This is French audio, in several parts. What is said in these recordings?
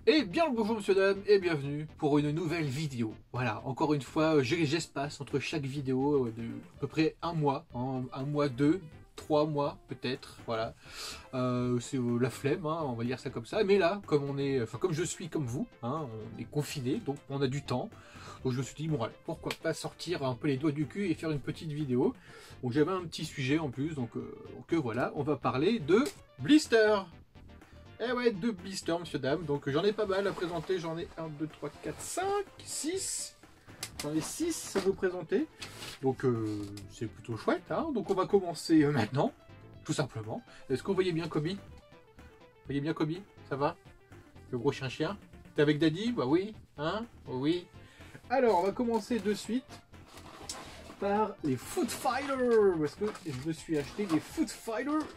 Et bien le bonjour monsieur dame et bienvenue pour une nouvelle vidéo. Voilà, encore une fois, j'espace entre chaque vidéo de à peu près un mois, hein, un mois, 3 mois peut-être, voilà. C'est la flemme, hein, on va dire ça comme ça. Mais là, comme je suis comme vous, hein, on est confiné, donc on a du temps. Donc je me suis dit, bon allez, pourquoi pas sortir un peu les doigts du cul et faire une petite vidéo. Donc j'avais un petit sujet en plus, donc voilà, on va parler de blister. Eh ouais, 2 blisters, monsieur, dame. Donc j'en ai pas mal à présenter. J'en ai 1, 2, 3, 4, 5, 6. J'en ai 6 à vous présenter. Donc c'est plutôt chouette. Hein. Donc on va commencer maintenant, tout simplement. Est-ce que vous voyez bien Kobe? Vous voyez bien Kobe? Ça va? Le gros chien-chien? T'es avec Daddy? Bah oui. Hein? Oui. Alors on va commencer de suite par les Foot Fighters. Parce que je me suis acheté des Foot Fighters.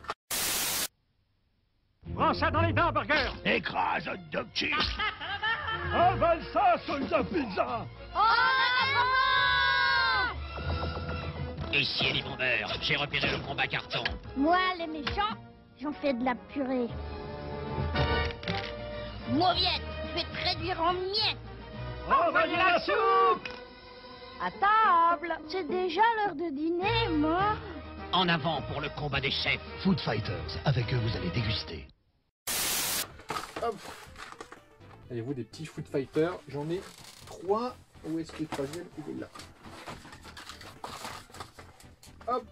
Prends ça dans les dents, Burger! Écrase hot dog chips. Avale ça, soldat pizza! Ici Eddie Bomber, j'ai repéré le combat carton. Moi, les méchants, j'en fais de la purée. Mauviette, je vais te réduire en miettes. Envoyez la soupe! À table. C'est déjà l'heure de dîner, moi. En avant pour le combat des chefs. Food Fighters, avec eux vous allez déguster. Hop. Allez-vous des petits Foot Fighters, j'en ai 3. Où est-ce que le troisième? Il est là. Hop.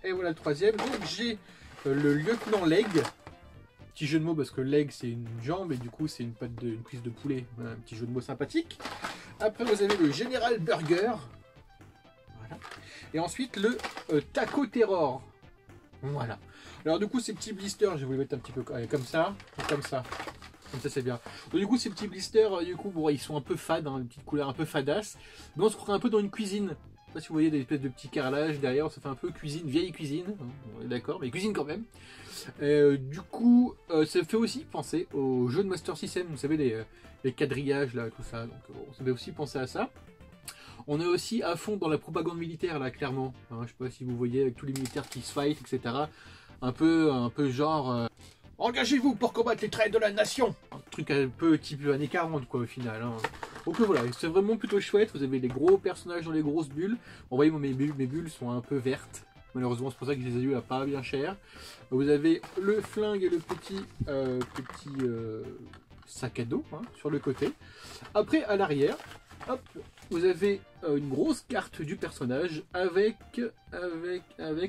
Et voilà le troisième. Donc j'ai le lieutenant Leg. Petit jeu de mots parce que Leg c'est une jambe et du coup c'est une cuisse de poulet. Un petit jeu de mots sympathique. Après vous avez le général Burger. Voilà. Et ensuite le Taco Terror. Voilà. Alors du coup ces petits blisters, je vais vous les mettre un petit peu comme ça, comme ça. Comme ça c'est bien. Donc, du coup ces petits blisters, du coup bon, ils sont un peu fades, hein, une petite couleur un peu fadasse. Mais on se croirait un peu dans une cuisine. Je sais pas si vous voyez des espèces de petits carrelages derrière, ça fait un peu cuisine, vieille cuisine. On est d'accord, mais cuisine quand même. Du coup, ça fait aussi penser au jeu de Master System, vous savez les quadrillages là, tout ça. Donc ça fait aussi penser à ça. On est aussi à fond dans la propagande militaire là, clairement. Hein, je sais pas si vous voyez avec tous les militaires qui se fight, etc. Un peu genre engagez-vous pour combattre les traîtres de la nation. Un truc un peu type années 40 quoi au final. Hein. Donc voilà, c'est vraiment plutôt chouette. Vous avez les gros personnages dans les grosses bulles. Vous voyez, mes bulles sont un peu vertes. Malheureusement, c'est pour ça que je les ai eu à pas bien cher. Vous avez le flingue et le petit sac à dos hein, sur le côté. Après, à l'arrière, hop, vous avez une grosse carte du personnage avec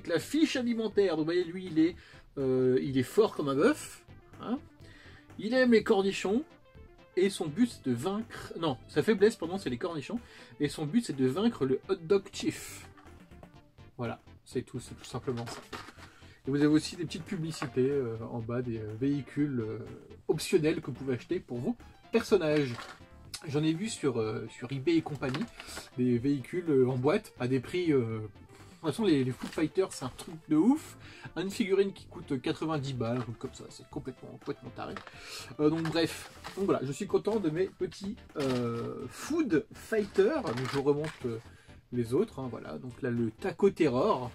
la fiche alimentaire. Donc, vous voyez, lui, il est fort comme un bœuf. Hein. Il aime les cornichons. Et son but, c'est de vaincre... Non, sa faiblesse, pardon, c'est les cornichons. Et son but, c'est de vaincre le hot dog chief. Voilà, c'est tout simplement ça. Et vous avez aussi des petites publicités en bas, des véhicules optionnels que vous pouvez acheter pour vos personnages. J'en ai vu sur eBay et compagnie, des véhicules en boîte à des prix... De toute façon, les Foot Fighters, c'est un truc de ouf. Une figurine qui coûte 90 balles, un truc comme ça, c'est complètement taré. Donc bref, donc voilà, je suis content de mes petits Food Fighters. Donc je vous remonte les autres, hein, voilà. Donc là, le Taco Terror.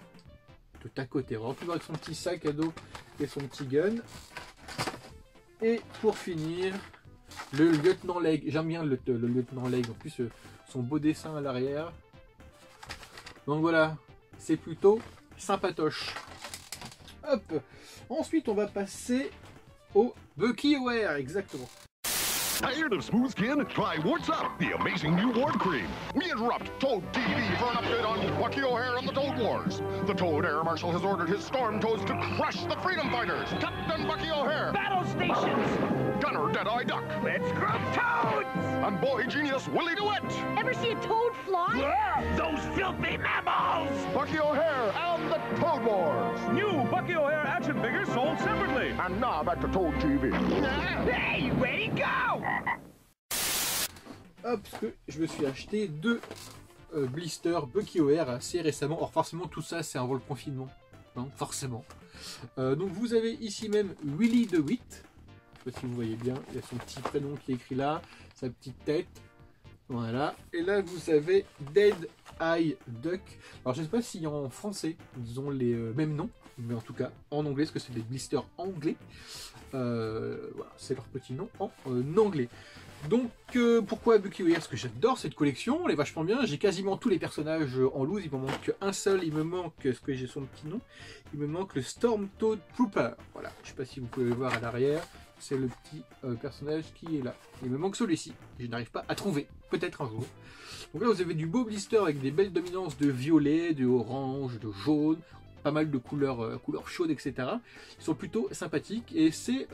Le Taco Terror, toujours avec son petit sac à dos et son petit gun. Et pour finir, le lieutenant Leg. J'aime bien le lieutenant Leg, en plus son beau dessin à l'arrière. Donc voilà. C'est plutôt sympatoche. Hop. Ensuite, on va passer au BuckyAware, exactement. Tired of smooth skin? Try Warts Up, the amazing new wart cream. We interrupt Toad TV for an update on Bucky O'Hare and the Toad Wars. The Toad Air Marshal has ordered his Storm Toads to crush the Freedom Fighters. Captain Bucky O'Hare. Battle stations! Gunner Deadeye Duck. Let's group toads! And Boy Genius Willie DeWitt. Ever see a toad fly? Those filthy mammals! Bucky O'Hare and the Toad Wars. New Bucky O'Hare action figures sold separately. And now back to Toad TV. Hey, ready, go! Hop, parce que je me suis acheté 2 blisters BuckyAware assez récemment. Or forcément tout ça c'est avant le confinement, hein, forcément. Donc vous avez ici même Willie DeWitt. Je sais pas si vous voyez bien, il y a son petit prénom qui est écrit là, sa petite tête. Voilà. Et là vous avez Dead Eye Duck. Alors je sais pas si en français ils ont les mêmes noms. mais en tout cas en anglais, parce que c'est des blisters anglais. Voilà, c'est leur petit nom en anglais. Donc pourquoi Bucky O'Hare? Parce que j'adore cette collection, elle est vachement bien. J'ai quasiment tous les personnages en loose, il me manque un seul, il me manque, ce que j'ai son petit nom, il me manque le Storm Toad Trooper. Voilà, je sais pas si vous pouvez le voir à l'arrière, c'est le petit personnage qui est là. Il me manque celui-ci, je n'arrive pas à trouver, peut-être un jour. Donc là vous avez du beau blister avec des belles dominances de violet, de orange, de jaune, pas mal de couleurs chaudes, etc. Ils sont plutôt sympathiques et c'est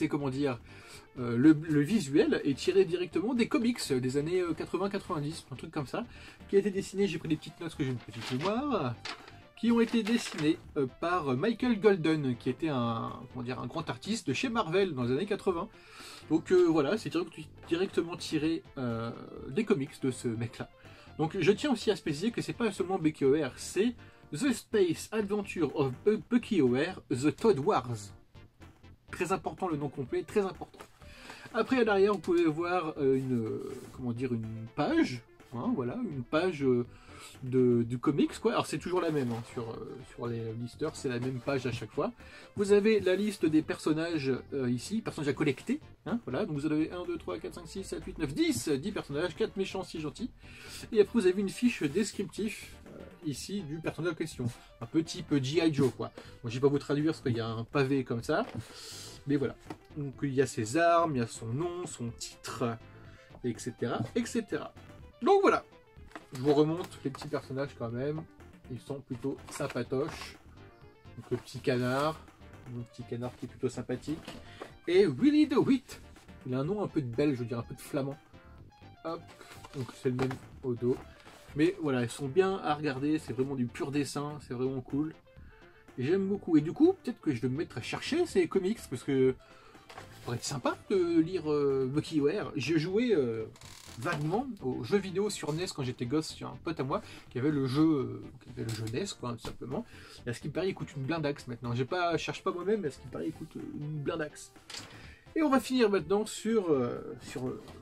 comment dire, le visuel est tiré directement des comics des années 80-90, un truc comme ça, qui a été dessiné, j'ai pris des petites notes que j'ai une petite mémoire, qui ont été dessinés par Michael Golden, qui était un grand artiste de chez Marvel dans les années 80. Donc voilà, c'est directement tiré des comics de ce mec-là. Donc je tiens aussi à spécifier que c'est pas seulement Bucky O'Hare, c'est The Space Adventure of Bucky O'Hare, The Toad Wars. Très important le nom complet, très important. Après à l'arrière vous pouvez voir une page, hein, voilà, une page du comics quoi. Alors c'est toujours la même hein, sur les blisters, c'est la même page à chaque fois. Vous avez la liste des personnages ici, personnages à collecter, hein, voilà, donc vous en avez 1, 2, 3, 4, 5, 6, 7, 8, 9, 10 personnages, 4 méchants, 6 gentils. Et après vous avez une fiche descriptif ici du personnage en question, un peu type G.I. Joe quoi. Moi je vais pas vous traduire parce qu'il y a un pavé comme ça, mais voilà. Donc il y a ses armes, il y a son nom, son titre, etc. etc. Donc voilà, je vous remonte les petits personnages quand même, ils sont plutôt sympatoches. Donc le petit canard qui est plutôt sympathique, et Willy the Wit, il a un nom un peu de belge, je veux dire un peu de flamand. Hop, donc c'est le même au dos. Mais voilà, ils sont bien à regarder, c'est vraiment du pur dessin, c'est vraiment cool. Et j'aime beaucoup. Et du coup, peut-être que je vais me mettre à chercher ces comics, parce que ça pourrait être sympa de lire Bucky O'Hare. J'ai joué vaguement aux jeux vidéo sur NES quand j'étais gosse, sur un pote à moi qui avait le jeu NES, quoi, tout simplement. Et à ce qui paraît, il coûte une blindaxe maintenant. Je cherche pas moi-même, mais à ce qui paraît, il coûte une blindaxe. Et on va finir maintenant sur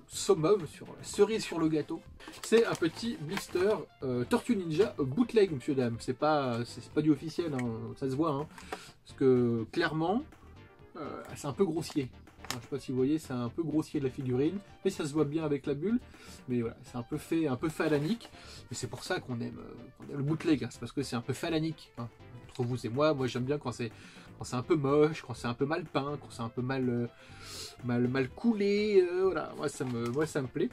summum, sur cerise sur le gâteau. C'est un petit blister Tortue Ninja bootleg, monsieur dame. C'est pas du officiel, hein, ça se voit. Hein, parce que clairement, c'est un peu grossier. Alors, je sais pas si vous voyez, c'est un peu grossier de la figurine, mais ça se voit bien avec la bulle. Mais voilà, c'est un peu phalanique. Et c'est pour ça qu'on aime le bootleg. Hein, c'est parce que c'est un peu phalanique. Hein. Entre vous et moi j'aime bien quand c'est un peu moche, quand c'est un peu mal peint, quand c'est un peu mal coulé, voilà, moi ça me plaît.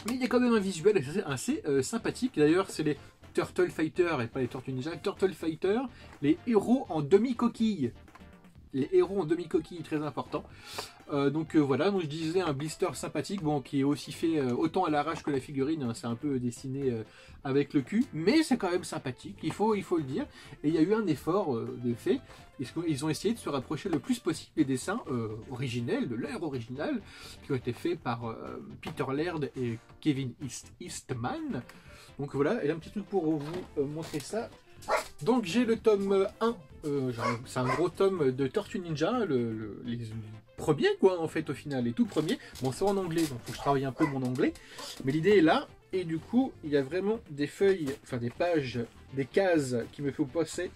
Mais il y a quand même un visuel assez sympathique. D'ailleurs, c'est les Turtle Fighter et pas les Tortues Ninja. Turtle Fighter, les héros en demi-coquille. Les héros en demi-coquille, très important. Donc voilà, donc je disais un blister sympathique, bon, qui est aussi fait autant à l'arrache que la figurine, hein, c'est un peu dessiné avec le cul, mais c'est quand même sympathique, il faut le dire. Et il y a eu un effort de fait, ils ont essayé de se rapprocher le plus possible des dessins originels, de l'œuvre originale, qui ont été faits par Peter Laird et Kevin Eastman. Donc voilà, et un petit truc pour vous montrer ça. Donc j'ai le tome 1, c'est un gros tome de Tortue Ninja, les premiers quoi en fait au final, les tout premiers. Bon c'est en anglais donc faut que je travaille un peu mon anglais, mais l'idée est là, et du coup il y a vraiment des feuilles, enfin des pages, des cases qui me font penser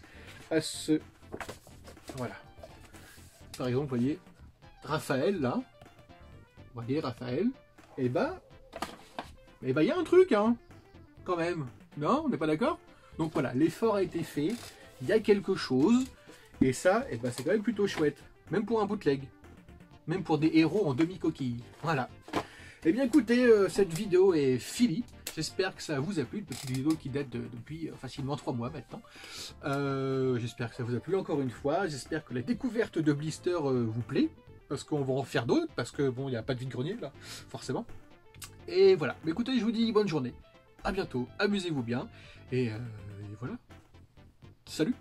à ce... Voilà. Par exemple vous voyez Raphaël là, vous voyez Raphaël, et bah il y a un truc hein, quand même, non on n'est pas d'accord? Donc voilà, l'effort a été fait, il y a quelque chose, et ça, eh ben, c'est quand même plutôt chouette, même pour un bootleg, même pour des héros en demi-coquille, voilà. Eh bien écoutez, cette vidéo est finie, j'espère que ça vous a plu, une petite vidéo qui date depuis facilement 3 mois maintenant. J'espère que ça vous a plu encore une fois, j'espère que la découverte de blister vous plaît, parce qu'on va en faire d'autres, parce que bon, il n'y a pas de vide-grenier là, forcément. Et voilà, mais écoutez, je vous dis bonne journée, à bientôt, amusez-vous bien, et voilà, salut!